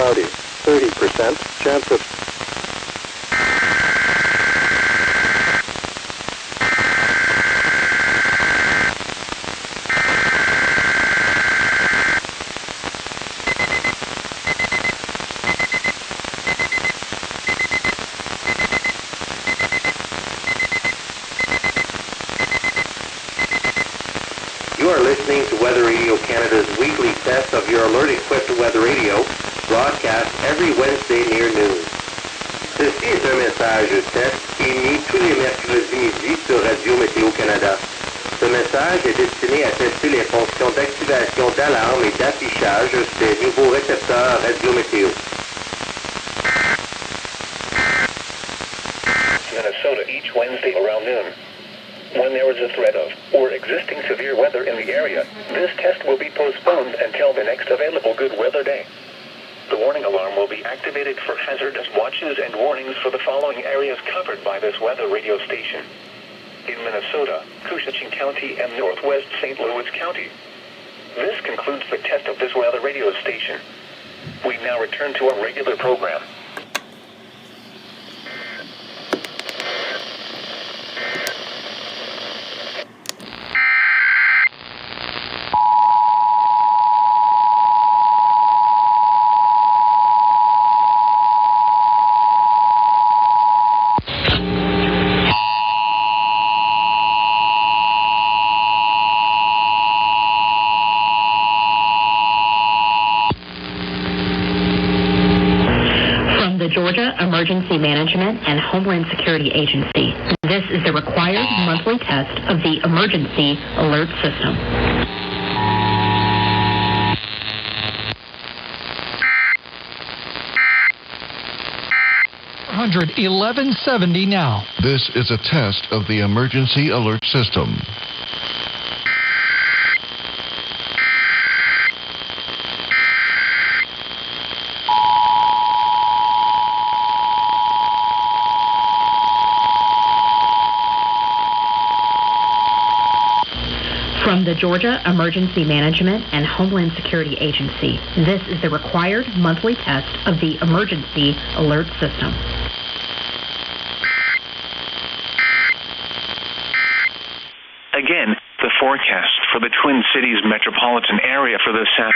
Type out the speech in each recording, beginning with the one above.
cloudy. 30% chance of... You are listening to Weather Radio Canada's weekly test of your alert-equipped weather radio, broadcast every Wednesday near noon. Ceci est un message test émis tous les mercredis midi sur Radio Météo Canada. Ce message est destiné à tester les fonctions d'activation d'alarme et d'affichage des nouveaux récepteurs Radio Météo. Minnesota each Wednesday around noon. When there is a threat of or existing severe weather in the area, this test will be postponed until the next available good weather day. The warning alarm will be activated for hazardous watches and warnings for the following areas covered by this weather radio station. In Minnesota, Coosachian County and northwest St. Louis County. This concludes the test of this weather radio station. We now return to our regular program. Georgia Emergency Management and Homeland Security Agency. This is the required monthly test of the Emergency Alert System. 1170 now. This is a test of the Emergency Alert System. From the Georgia Emergency Management and Homeland Security Agency, this is the required monthly test of the Emergency Alert System. Again, the forecast for the Twin Cities metropolitan area for the South.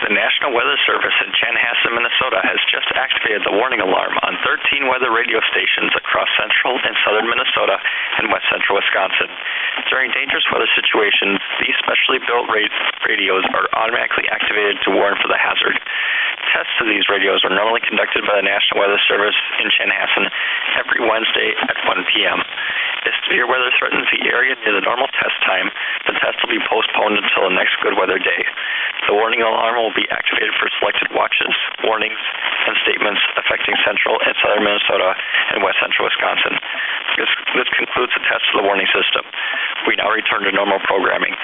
The National Weather Service in Chanhassen, Minnesota has just activated the warning alarm on 13 weather radio stations across central and southern Minnesota and west central Wisconsin. During dangerous weather situations, these specially built radios are automatically activated to warn for the hazard. Tests of these radios are normally conducted by the National Weather Service in Chanhassen every Wednesday at 1 p.m. If severe weather threatens the area near the normal test time, the test will be postponed until the next good weather day. The warning alarm will be activated for selected watches, warnings, and statements affecting central and southern Minnesota and west central Wisconsin. This concludes the test of the warning system. We now return to normal programming.